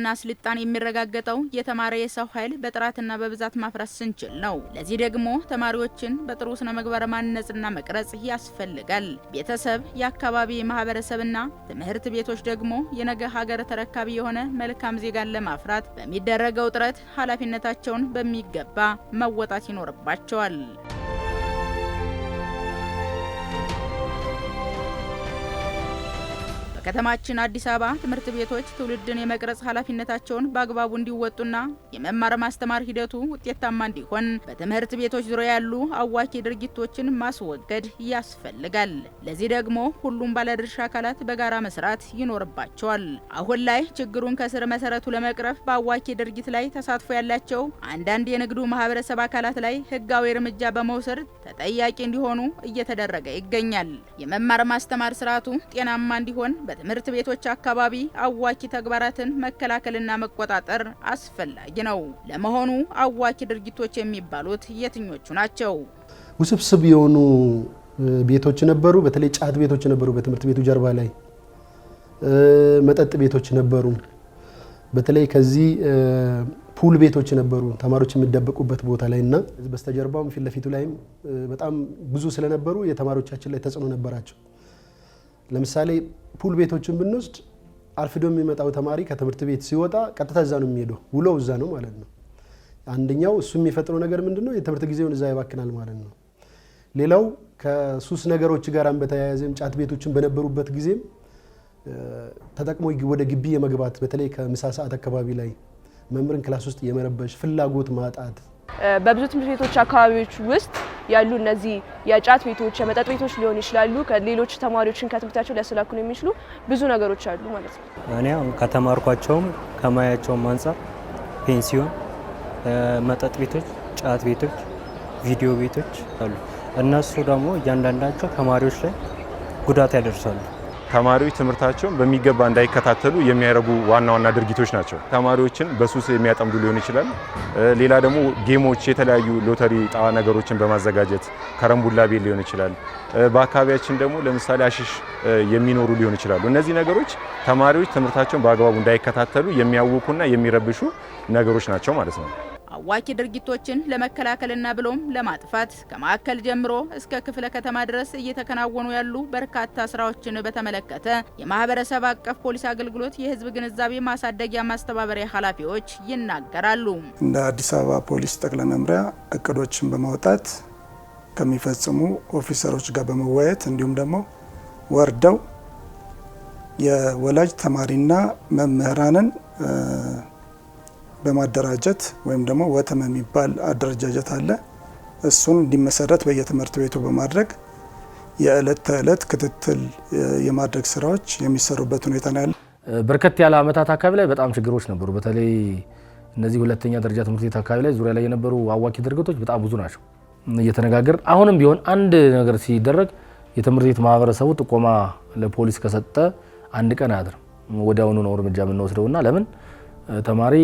እና ስልጣን የሚረጋገጠው የተማረ የሰው ኃይል በጥራትና በብዛት ማፍራት ስንችል ነው። ለዚህ ደግሞ ተማሪዎችን በጥሩ ስነ ምግባር ማነጽና መቅረጽ ያስፈልጋል። ቤተሰብ፣ የአካባቢ ማህበረሰብና ትምህርት ቤቶች ደግሞ የነገ ሀገር ተረካቢ የሆነ መልካም ዜጋን ለማፍራት በሚደረገው ጥረት ኃላፊነታቸውን በሚገባ መወጣት ይኖርባቸዋል። በከተማችን አዲስ አበባ ትምህርት ቤቶች ትውልድን የመቅረጽ ኃላፊነታቸውን በአግባቡ እንዲወጡና የመማር ማስተማር ሂደቱ ውጤታማ እንዲሆን በትምህርት ቤቶች ዙሪያ ያሉ አዋኪ ድርጊቶችን ማስወገድ ያስፈልጋል። ለዚህ ደግሞ ሁሉም ባለድርሻ አካላት በጋራ መስራት ይኖርባቸዋል። አሁን ላይ ችግሩን ከስር መሰረቱ ለመቅረፍ በአዋኪ ድርጊት ላይ ተሳትፎ ያላቸው አንዳንድ የንግዱ ማህበረሰብ አካላት ላይ ህጋዊ እርምጃ በመውሰድ ተጠያቂ እንዲሆኑ እየተደረገ ይገኛል። የመማር ማስተማር ስርዓቱ ጤናማ እንዲሆን በትምህርት ቤቶች አካባቢ አዋኪ ተግባራትን መከላከልና መቆጣጠር አስፈላጊ ነው። ለመሆኑ አዋኪ ድርጊቶች የሚባሉት የትኞቹ ናቸው? ውስብስብ የሆኑ ቤቶች ነበሩ። በተለይ ጫት ቤቶች ነበሩ በትምህርት ቤቱ ጀርባ ላይ፣ መጠጥ ቤቶች ነበሩ። በተለይ ከዚህ ፑል ቤቶች ነበሩ ተማሪዎች የሚደበቁበት ቦታ ላይና በስተጀርባውም ፊት ለፊቱ ላይም በጣም ብዙ ስለነበሩ የተማሪዎቻችን ላይ ተጽዕኖ ነበራቸው። ለምሳሌ ፑል ቤቶችን ብንወስድ አርፍዶ የሚመጣው ተማሪ ከትምህርት ቤት ሲወጣ ቀጥታ እዛ ነው የሚሄደው፣ ውሎው እዛ ነው ማለት ነው። አንደኛው እሱ የሚፈጥረው ነገር ምንድነው? የትምህርት ጊዜውን እዛ ያባክናል ማለት ነው። ሌላው ከሱስ ነገሮች ጋርም በተያያዘም ጫት ቤቶችን በነበሩበት ጊዜም ተጠቅሞ ወደ ግቢ የመግባት በተለይ ከምሳ ሰዓት አካባቢ ላይ መምህርን ክላስ ውስጥ የመረበሽ ፍላጎት ማጣት በብዙ ትምህርት ቤቶች አካባቢዎች ውስጥ ያሉ እነዚህ የጫት ቤቶች፣ የመጠጥ ቤቶች ሊሆኑ ይችላሉ። ከሌሎች ተማሪዎችን ከትምህርታቸው ሊያስተላክሉ የሚችሉ ብዙ ነገሮች አሉ ማለት ነው። እኔ ከተማርኳቸውም ከማያቸውም አንፃር ፔንሲዮን፣ መጠጥ ቤቶች፣ ጫት ቤቶች፣ ቪዲዮ ቤቶች አሉ። እነሱ ደግሞ እያንዳንዳቸው ተማሪዎች ላይ ጉዳት ያደርሳሉ። ተማሪዎች ትምህርታቸውን በሚገባ እንዳይከታተሉ የሚያደርጉ ዋና ዋና ድርጊቶች ናቸው። ተማሪዎችን በሱስ የሚያጠምዱ ሊሆን ይችላል። ሌላ ደግሞ ጌሞች፣ የተለያዩ ሎተሪ ጣዋ ነገሮችን በማዘጋጀት ከረምቡላ ቤት ሊሆን ይችላል። በአካባቢያችን ደግሞ ለምሳሌ አሽሽ የሚኖሩ ሊሆን ይችላሉ። እነዚህ ነገሮች ተማሪዎች ትምህርታቸውን በአግባቡ እንዳይከታተሉ የሚያውኩና የሚረብሹ ነገሮች ናቸው ማለት ነው። አዋኪ ድርጊቶችን ለመከላከልና ብሎም ለማጥፋት ከማዕከል ጀምሮ እስከ ክፍለ ከተማ ድረስ እየተከናወኑ ያሉ በርካታ ስራዎችን በተመለከተ የማህበረሰብ አቀፍ ፖሊስ አገልግሎት የህዝብ ግንዛቤ ማሳደጊያ ማስተባበሪያ ኃላፊዎች ይናገራሉ። እንደ አዲስ አበባ ፖሊስ ጠቅላይ መምሪያ እቅዶችን በማውጣት ከሚፈጽሙ ኦፊሰሮች ጋር በመወያየት እንዲሁም ደግሞ ወርደው የወላጅ ተማሪና መምህራንን በማደራጀት ወይም ደግሞ ወተም የሚባል አደረጃጀት አለ። እሱን እንዲመሰረት በየትምህርት ቤቱ በማድረግ የዕለት ተዕለት ክትትል የማድረግ ስራዎች የሚሰሩበት ሁኔታ ነው ያለ። በርከት ያለ አመታት አካባቢ ላይ በጣም ችግሮች ነበሩ። በተለይ እነዚህ ሁለተኛ ደረጃ ትምህርት ቤት አካባቢ ላይ ዙሪያ ላይ የነበሩ አዋኪ ድርጊቶች በጣም ብዙ ናቸው። እየተነጋገር አሁንም ቢሆን አንድ ነገር ሲደረግ የትምህርት ቤት ማህበረሰቡ ጥቆማ ለፖሊስ ከሰጠ አንድ ቀን አያድርም። ወዲያውኑ ነው እርምጃ የምንወስደውና ለምን ተማሪ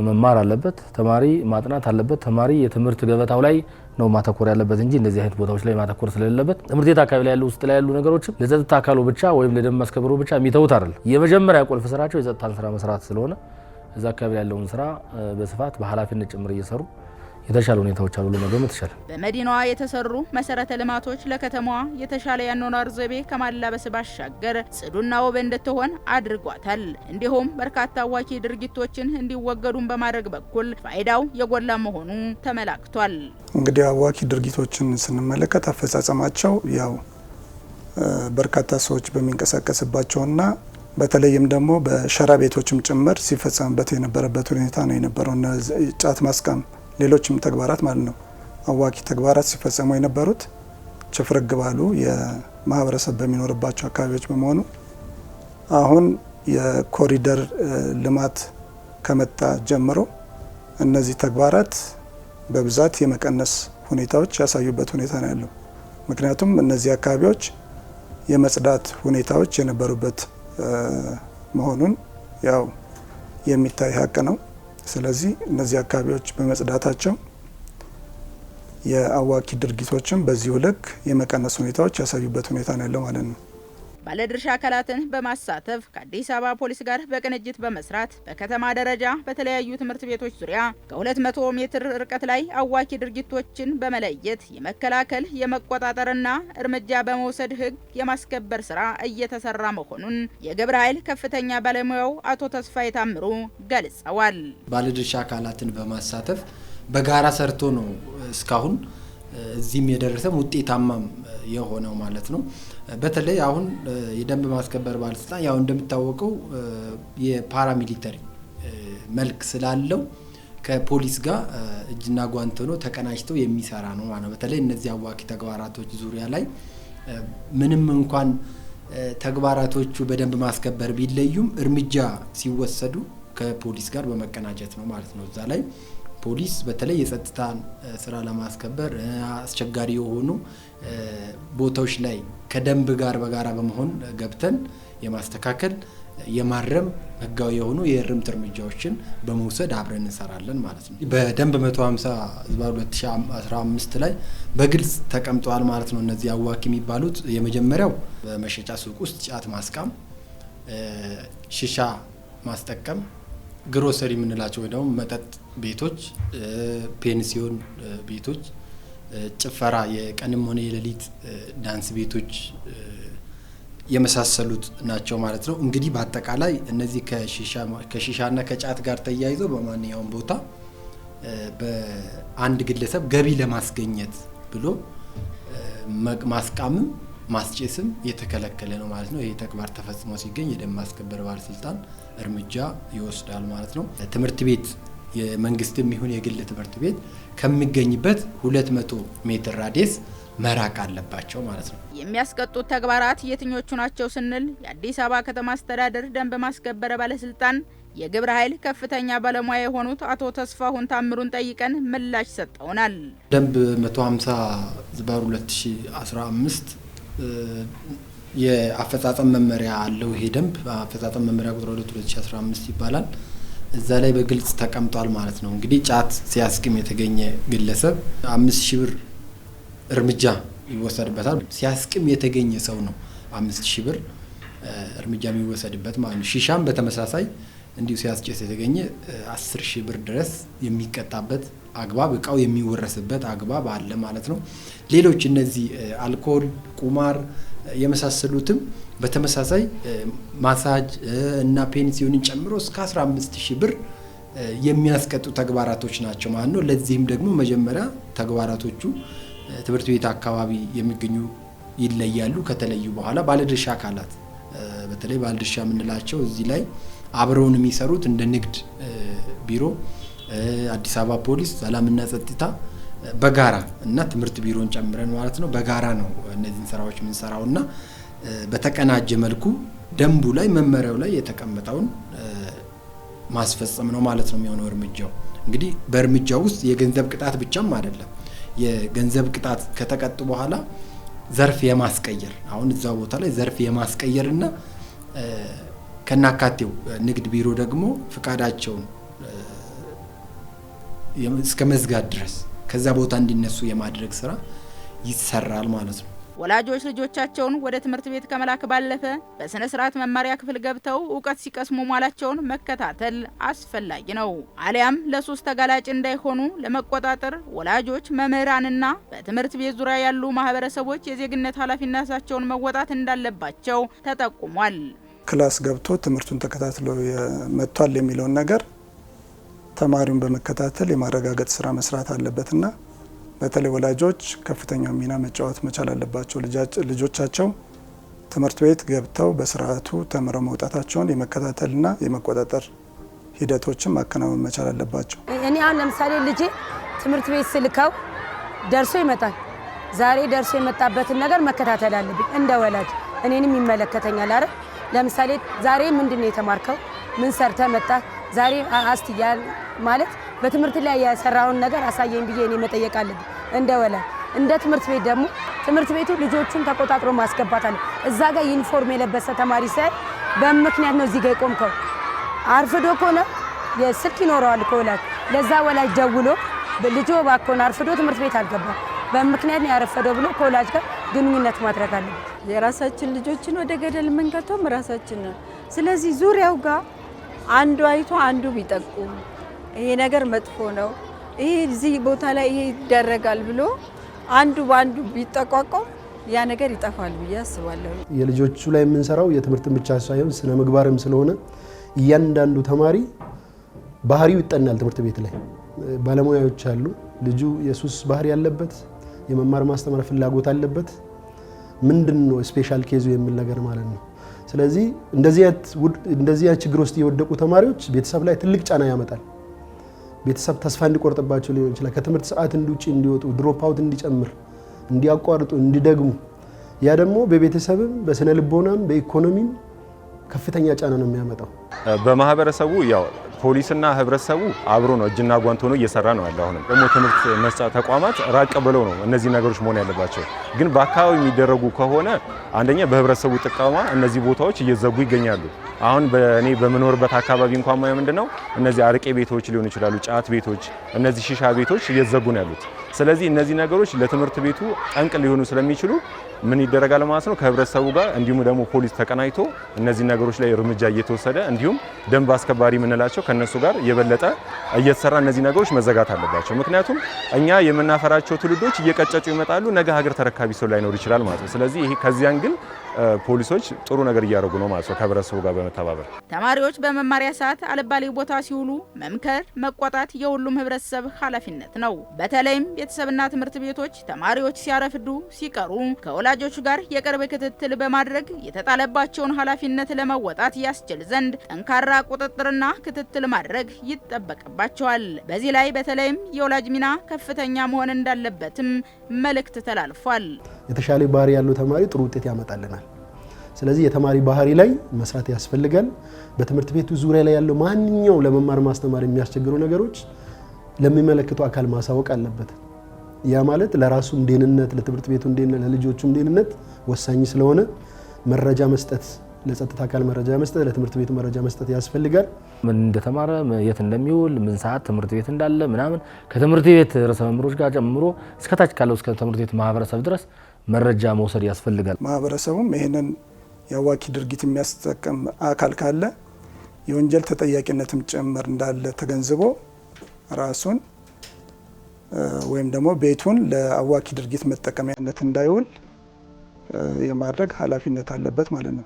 መማር አለበት፣ ተማሪ ማጥናት አለበት፣ ተማሪ የትምህርት ገበታው ላይ ነው ማተኮር ያለበት እንጂ እንደዚህ አይነት ቦታዎች ላይ ማተኮር ስለሌለበት ትምህርት ቤት አካባቢ ላይ ያሉ ውስጥ ላይ ያሉ ነገሮችም ለጸጥታ አካሉ ብቻ ወይም ለደንብ ማስከበሩ ብቻ የሚተውት አይደል። የመጀመሪያ ቁልፍ ስራቸው የጸጥታን ስራ መስራት ስለሆነ እዛ አካባቢ ያለውን ስራ በስፋት በኃላፊነት ጭምር እየሰሩ የተሻለ ሁኔታዎች አሉ ለመገመት ይችላል። በመዲናዋ የተሰሩ መሰረተ ልማቶች ለከተማዋ የተሻለ ያኗኗር ዘይቤ ከማላበስ ባሻገር ጽዱና ውብ እንድትሆን አድርጓታል። እንዲሁም በርካታ አዋኪ ድርጊቶችን እንዲወገዱን በማድረግ በኩል ፋይዳው የጎላ መሆኑ ተመላክቷል። እንግዲህ አዋኪ ድርጊቶችን ስንመለከት አፈጻጸማቸው ያው በርካታ ሰዎች በሚንቀሳቀስባቸውና በተለይም ደግሞ በሸራ ቤቶችም ጭምር ሲፈጸምበት የነበረበት ሁኔታ ነው የነበረው። ጫት ማስቃም ሌሎችም ተግባራት ማለት ነው አዋኪ ተግባራት ሲፈጸሙ የነበሩት ችፍርግ ባሉ የማህበረሰብ በሚኖርባቸው አካባቢዎች በመሆኑ አሁን የኮሪደር ልማት ከመጣ ጀምሮ እነዚህ ተግባራት በብዛት የመቀነስ ሁኔታዎች ያሳዩበት ሁኔታ ነው ያለው። ምክንያቱም እነዚህ አካባቢዎች የመጽዳት ሁኔታዎች የነበሩበት መሆኑን ያው የሚታይ ሀቅ ነው። ስለዚህ እነዚህ አካባቢዎች በመጽዳታቸው የአዋኪ ድርጊቶችን በዚሁ ልክ የመቀነስ ሁኔታዎች ያሳዩበት ሁኔታ ነው ያለው ማለት ነው። ባለድርሻ አካላትን በማሳተፍ ከአዲስ አበባ ፖሊስ ጋር በቅንጅት በመስራት በከተማ ደረጃ በተለያዩ ትምህርት ቤቶች ዙሪያ ከ200 ሜትር ርቀት ላይ አዋኪ ድርጊቶችን በመለየት የመከላከል የመቆጣጠርና እርምጃ በመውሰድ ህግ የማስከበር ስራ እየተሰራ መሆኑን የግብረ ኃይል ከፍተኛ ባለሙያው አቶ ተስፋዬ ታምሩ ገልጸዋል። ባለድርሻ አካላትን በማሳተፍ በጋራ ሰርቶ ነው እስካሁን እዚህም የደረሰም ውጤታማም የሆነው ማለት ነው። በተለይ አሁን የደንብ ማስከበር ባለስልጣን ያው እንደምታወቀው የፓራሚሊተሪ መልክ ስላለው ከፖሊስ ጋር እጅና ጓንት ሆኖ ተቀናጅተው የሚሰራ ነው ማለት ነው። በተለይ እነዚህ አዋኪ ተግባራቶች ዙሪያ ላይ ምንም እንኳን ተግባራቶቹ በደንብ ማስከበር ቢለዩም እርምጃ ሲወሰዱ ከፖሊስ ጋር በመቀናጀት ነው ማለት ነው። እዛ ላይ ፖሊስ በተለይ የጸጥታን ስራ ለማስከበር አስቸጋሪ የሆኑ ቦታዎች ላይ ከደንብ ጋር በጋራ በመሆን ገብተን የማስተካከል የማረም ህጋዊ የሆኑ የእርምት እርምጃዎችን በመውሰድ አብረን እንሰራለን ማለት ነው። በደንብ 150/2015 ላይ በግልጽ ተቀምጠዋል ማለት ነው። እነዚህ አዋኪ የሚባሉት የመጀመሪያው በመሸጫ ሱቅ ውስጥ ጫት ማስቃም፣ ሽሻ ማስጠቀም፣ ግሮሰሪ የምንላቸው ወይ ደግሞ መጠጥ ቤቶች፣ ፔንሲዮን ቤቶች፣ ጭፈራ የቀንም ሆነ የሌሊት ዳንስ ቤቶች የመሳሰሉት ናቸው ማለት ነው። እንግዲህ በአጠቃላይ እነዚህ ከሺሻና ከጫት ጋር ተያይዘው በማንኛውም ቦታ በአንድ ግለሰብ ገቢ ለማስገኘት ብሎ ማስቃምም ማስጨስም የተከለከለ ነው ማለት ነው። ይሄ ተግባር ተፈጽሞ ሲገኝ የደንብ ማስከበር ባለስልጣን እርምጃ ይወስዳል ማለት ነው። ትምህርት ቤት የመንግስትም ይሁን የግል ትምህርት ቤት ከሚገኝበት 200 ሜትር ራዲየስ መራቅ አለባቸው ማለት ነው። የሚያስቀጡት ተግባራት የትኞቹ ናቸው ስንል የአዲስ አበባ ከተማ አስተዳደር ደንብ ማስከበር ባለስልጣን የግብረ ኃይል ከፍተኛ ባለሙያ የሆኑት አቶ ተስፋሁን ታምሩን ጠይቀን ምላሽ ሰጠውናል። ደንብ 150/2015 የአፈጻጸም መመሪያ አለው። ይሄ ደንብ አፈጻጸም መመሪያ ቁጥር 2/2015 ይባላል። እዛ ላይ በግልጽ ተቀምጧል ማለት ነው። እንግዲህ ጫት ሲያስቅም የተገኘ ግለሰብ 5000 ብር እርምጃ ይወሰድበታል። ሲያስቅም የተገኘ ሰው ነው 5000 ብር እርምጃ የሚወሰድበት ማለት ነው። ሺሻም በተመሳሳይ እንዲሁ ሲያስጨስ የተገኘ 10000 ብር ድረስ የሚቀጣበት አግባብ፣ እቃው የሚወረስበት አግባብ አለ ማለት ነው። ሌሎች እነዚህ አልኮል፣ ቁማር የመሳሰሉትም በተመሳሳይ ማሳጅ እና ፔንሲዮንን ጨምሮ እስከ 15000 ብር የሚያስቀጡ ተግባራቶች ናቸው ማለት ነው። ለዚህም ደግሞ መጀመሪያ ተግባራቶቹ ትምህርት ቤት አካባቢ የሚገኙ ይለያሉ። ከተለዩ በኋላ ባለድርሻ አካላት በተለይ ባለድርሻ የምንላቸው እዚህ ላይ አብረውን የሚሰሩት እንደ ንግድ ቢሮ፣ አዲስ አበባ ፖሊስ፣ ሰላምና ጸጥታ በጋራ እና ትምህርት ቢሮን ጨምረን ማለት ነው በጋራ ነው እነዚህን ስራዎች የምንሰራውና በተቀናጀ መልኩ ደንቡ ላይ መመሪያው ላይ የተቀመጠውን ማስፈጸም ነው ማለት ነው የሚሆነው እርምጃው። እንግዲህ በእርምጃው ውስጥ የገንዘብ ቅጣት ብቻም አይደለም። የገንዘብ ቅጣት ከተቀጡ በኋላ ዘርፍ የማስቀየር አሁን እዛ ቦታ ላይ ዘርፍ የማስቀየርና ከናካቴው ንግድ ቢሮ ደግሞ ፍቃዳቸውን እስከ መዝጋት ድረስ ከዛ ቦታ እንዲነሱ የማድረግ ስራ ይሰራል ማለት ነው። ወላጆች ልጆቻቸውን ወደ ትምህርት ቤት ከመላክ ባለፈ በስነ ስርዓት መማሪያ ክፍል ገብተው ዕውቀት ሲቀስሙ መዋላቸውን መከታተል አስፈላጊ ነው። አሊያም ለሱስ ተጋላጭ እንዳይሆኑ ለመቆጣጠር ወላጆች፣ መምህራንና በትምህርት ቤት ዙሪያ ያሉ ማህበረሰቦች የዜግነት ኃላፊነታቸውን መወጣት እንዳለባቸው ተጠቁሟል። ክላስ ገብቶ ትምህርቱን ተከታትሎ መጥቷል የሚለውን ነገር ተማሪውን በመከታተል የማረጋገጥ ስራ መስራት አለበትና በተለይ ወላጆች ከፍተኛው ሚና መጫወት መቻል አለባቸው። ልጆቻቸው ትምህርት ቤት ገብተው በስርዓቱ ተምረው መውጣታቸውን የመከታተልና የመቆጣጠር ሂደቶችን ማከናወን መቻል አለባቸው። እኔ አሁን ለምሳሌ ልጄ ትምህርት ቤት ስልከው ደርሶ ይመጣል። ዛሬ ደርሶ የመጣበትን ነገር መከታተል አለብኝ እንደ ወላጅ፣ እኔንም ይመለከተኛል አይደል? ለምሳሌ ዛሬ ምንድነው የተማርከው? ምን ሰርተ መጣ? ዛሬ አስትያል ማለት በትምህርት ላይ ያሰራውን ነገር አሳየኝ ብዬ እኔ መጠየቅ አለብኝ እንደ ወላጅ። እንደ ትምህርት ቤት ደግሞ ትምህርት ቤቱ ልጆቹን ተቆጣጥሮ ማስገባት አለ። እዛ ጋር ዩኒፎርም የለበሰ ተማሪ ሳይ በምክንያት ነው እዚህ ጋር የቆምከው። አርፍዶ ከሆነ የስልክ ይኖረዋል ከወላጅ ለዛ ወላጅ ደውሎ ልጆ ባኮን አርፍዶ ትምህርት ቤት አልገባም በምክንያት ነው ያረፈደው ብሎ ከወላጅ ጋር ግንኙነት ማድረግ አለበት። የራሳችን ልጆችን ወደ ገደል የምንከተውም ራሳችን ነው። ስለዚህ ዙሪያው ጋር አንዱ አይቶ አንዱ ቢጠቁም ይሄ ነገር መጥፎ ነው፣ ይሄ እዚህ ቦታ ላይ ይሄ ይደረጋል ብሎ አንዱ በአንዱ ቢጠቋቋም ያ ነገር ይጠፋል ብዬ አስባለሁ። የልጆቹ ላይ የምንሰራው የትምህርት ብቻ ሳይሆን ስነ ምግባርም ስለሆነ እያንዳንዱ ተማሪ ባህሪው ይጠናል። ትምህርት ቤት ላይ ባለሙያዎች አሉ። ልጁ የሱስ ባህሪ ያለበት የመማር ማስተማር ፍላጎት አለበት ምንድነው ስፔሻል ኬዙ የሚል ነገር ማለት ነው። ስለዚህ እንደዚህ ችግር ውስጥ የወደቁ ተማሪዎች ቤተሰብ ላይ ትልቅ ጫና ያመጣል። ቤተሰብ ተስፋ እንዲቆርጥባቸው ሊሆን ይችላል። ከትምህርት ሰዓት እንዲውጪ እንዲወጡ፣ ድሮፕ አውት እንዲጨምር፣ እንዲያቋርጡ፣ እንዲደግሙ ያ ደግሞ በቤተሰብም በስነ ልቦናም በኢኮኖሚም ከፍተኛ ጫና ነው የሚያመጣው። በማህበረሰቡ ያው ፖሊስና ህብረተሰቡ አብሮ ነው እጅና ጓንት ሆኖ እየሰራ ነው ያለው። አሁንም ደግሞ ትምህርት መስጫ ተቋማት ራቅ ብለው ነው እነዚህ ነገሮች መሆን ያለባቸው። ግን በአካባቢ የሚደረጉ ከሆነ አንደኛ በህብረተሰቡ ጥቆማ እነዚህ ቦታዎች እየዘጉ ይገኛሉ። አሁን በእኔ በምኖርበት አካባቢ እንኳን ማየው ምንድነው እነዚህ አረቄ ቤቶች ሊሆኑ ይችላሉ፣ ጫት ቤቶች፣ እነዚህ ሺሻ ቤቶች እየዘጉ ነው ያሉት። ስለዚህ እነዚህ ነገሮች ለትምህርት ቤቱ ጠንቅ ሊሆኑ ስለሚችሉ ምን ይደረጋል ማለት ነው ከህብረተሰቡ ጋር እንዲሁም ደግሞ ፖሊስ ተቀናይቶ እነዚህ ነገሮች ላይ እርምጃ እየተወሰደ እንዲሁም ደንብ አስከባሪ የምንላቸው ከነሱ ጋር የበለጠ እየተሰራ እነዚህ ነገሮች መዘጋት አለባቸው። ምክንያቱም እኛ የምናፈራቸው ትውልዶች እየቀጨጩ ይመጣሉ። ነገ ሀገር ተረካቢ ሰው ላይኖር ይችላል ማለት ነው። ስለዚህ ይሄ ከዚያን ግን ፖሊሶች ጥሩ ነገር እያደረጉ ነው ማለት ነው ከህብረተሰቡ ጋር በመተባበር። ተማሪዎች በመማሪያ ሰዓት አልባሌ ቦታ ሲውሉ መምከር፣ መቆጣት የሁሉም ህብረተሰብ ኃላፊነት ነው። በተለይም ቤተሰብና ትምህርት ቤቶች ተማሪዎች ሲያረፍዱ ሲቀሩ ከወላጆች ጋር የቅርብ ክትትል በማድረግ የተጣለባቸውን ኃላፊነት ለመወጣት ያስችል ዘንድ ጠንካራ ቁጥጥርና ክትትል ማድረግ ይጠበቅባቸዋል። በዚህ ላይ በተለይም የወላጅ ሚና ከፍተኛ መሆን እንዳለበትም መልእክት ተላልፏል። የተሻለ ባህሪ ያለው ተማሪ ጥሩ ውጤት ያመጣልናል። ስለዚህ የተማሪ ባህሪ ላይ መስራት ያስፈልጋል። በትምህርት ቤቱ ዙሪያ ላይ ያለው ማንኛው ለመማር ማስተማር የሚያስቸግሩ ነገሮች ለሚመለከቱ አካል ማሳወቅ አለበት። ያ ማለት ለራሱም ደህንነት፣ ለትምህርት ቤቱ ደህንነት፣ ለልጆቹም ደህንነት ወሳኝ ስለሆነ መረጃ መስጠት፣ ለጸጥታ አካል መረጃ መስጠት፣ ለትምህርት ቤቱ መረጃ መስጠት ያስፈልጋል። ምን እንደተማረ፣ የት እንደሚውል፣ ምን ሰዓት ትምህርት ቤት እንዳለ ምናምን ከትምህርት ቤት ርዕሰ መምህሮች ጋር ጨምሮ እስከታች ካለው እስከ ትምህርት ቤት ማህበረሰብ ድረስ መረጃ መውሰድ ያስፈልጋል። ማህበረሰቡም ይሄንን የአዋኪ ድርጊት የሚያስጠቅም አካል ካለ የወንጀል ተጠያቂነትም ጭምር እንዳለ ተገንዝቦ ራሱን ወይም ደግሞ ቤቱን ለአዋኪ ድርጊት መጠቀሚያነት እንዳይውል የማድረግ ኃላፊነት አለበት ማለት ነው።